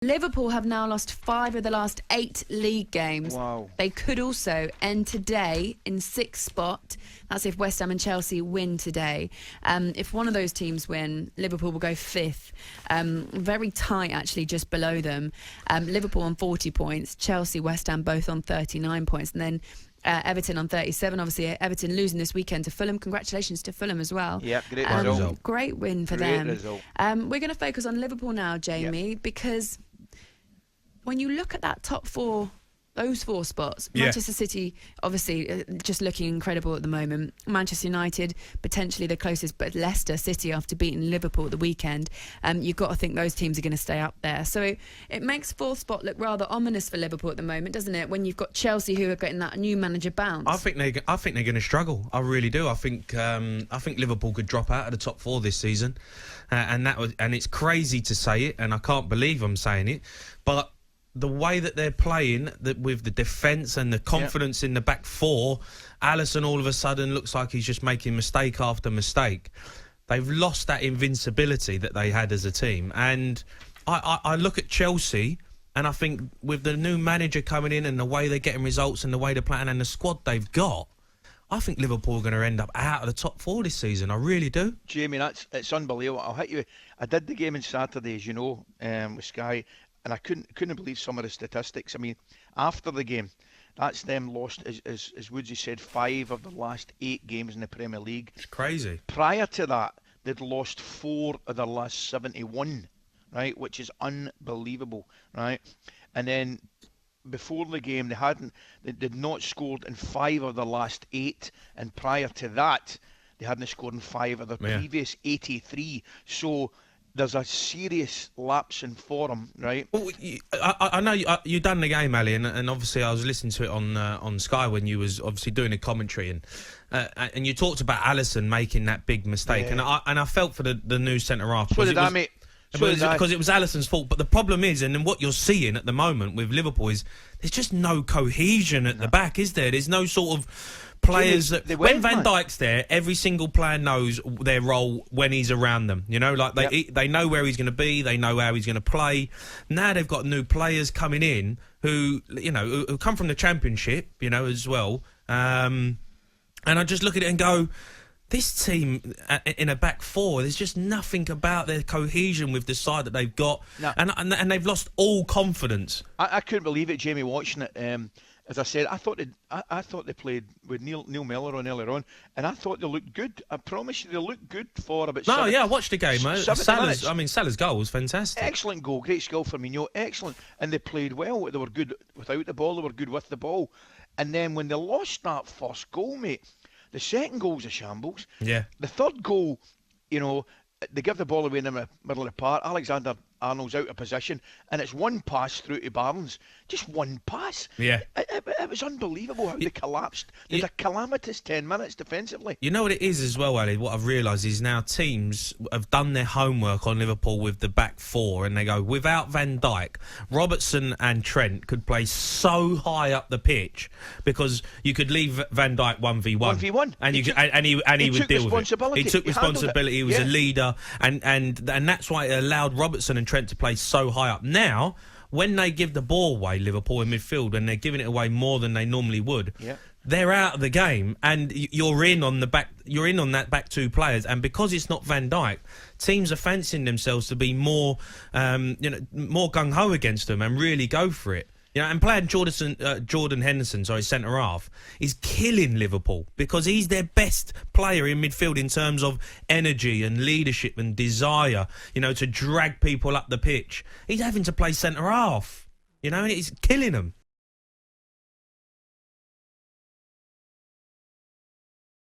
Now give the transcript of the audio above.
Liverpool have now lost 5 of the last 8 league games. Wow. They could also end today in 6th spot. That's if West Ham and Chelsea win today. If one of those teams win, Liverpool will go 5th. Very tight, actually, just below them. Liverpool on 40 points, Chelsea, West Ham both on 39 points. And then Everton on 37. Obviously, Everton losing this weekend to Fulham. Congratulations to Fulham as well. Yeah, great result. Great win for Great them. result. We're going to focus on Liverpool now, Jamie, because when you look at that top 4, those 4 spots, Manchester City obviously just looking incredible at the moment. Manchester United potentially the closest, but Leicester City after beating Liverpool at the weekend, you've got to think those teams are going to stay up there. So it makes 4th spot look rather ominous for Liverpool at the moment, doesn't it? When you've got Chelsea who are getting that new manager bounce. I think they're going to struggle. I really do. I think Liverpool could drop out of the top 4 this season, and it's crazy to say it, and I can't believe I'm saying it, but the way that they're playing, with the defence and the confidence in the back 4, Alisson all of a sudden looks like he's just making mistake after mistake. They've lost that invincibility that they had as a team. And I look at Chelsea, and I think with the new manager coming in and the way they're getting results and the way they're playing and the squad they've got, I think Liverpool are going to end up out of the top 4 this season. I really do. Jamie, it's unbelievable. I'll hit you. I did the game on Saturday, as you know, with Sky, and I couldn't believe some of the statistics. I mean, after the game, that's them lost, as Woodsy said, 5 of the last 8 games in the Premier League. It's crazy. Prior to that, they'd lost 4 of their last 71, right, which is unbelievable, right? And then before the game, they did not scored in 5 of the last 8, and prior to that, they hadn't scored in 5 of the previous 83. So there's a serious lapse in form, right? Well, I know you done the game, Ali, and obviously I was listening to it on Sky when you was obviously doing a commentary, and you talked about Alisson making that big mistake, and I felt for the new centre half. So did I, mate. Because it was Alisson's fault. But the problem is, and then what you're seeing at the moment with Liverpool is there's just no cohesion at the back, is there? There's no sort of players when Van Dijk's there, every single player knows their role when he's around them. You know, like they know where he's going to be, they know how he's going to play. Now they've got new players coming in who come from the Championship, as well. And I just look at it and go, this team in a back 4, there's just nothing about their cohesion with the side that they've got, and they've lost all confidence. I couldn't believe it, Jamie, watching it. As I said, I thought they played with Neil Miller on earlier on, and I thought they looked good. I promise you, they looked good for about. I watched the game. Salah's goal was fantastic. Excellent goal, great skill for Firmino, excellent, and they played well. They were good without the ball. They were good with the ball, and then when they lost that first goal, mate, the second goal's a shambles. Yeah. The third goal, they give the ball away in the middle of the park. Alexander-Arnold's out of position, and it's one pass through to Barnes. Just one pass. Yeah. It was unbelievable how they collapsed. They had a calamitous 10 minutes defensively. You know what it is as well, Ali? What I've realised is now teams have done their homework on Liverpool with the back 4, and they go, without Van Dijk, Robertson and Trent could play so high up the pitch because you could leave Van Dijk 1v1. 1v1. And he would deal with it. He took responsibility. He was a leader, and that's why it allowed Robertson and Trent to play so high up. Now, when they give the ball away, Liverpool in midfield, and they're giving it away more than they normally would, they're out of the game, and you're in on that back 2 players. And because it's not Van Dijk, teams are fancying themselves to be more more gung ho against them and really go for it. And playing Jordan Henderson, centre half, is killing Liverpool because he's their best player in midfield in terms of energy and leadership and desire, to drag people up the pitch. He's having to play centre half, and it's killing them.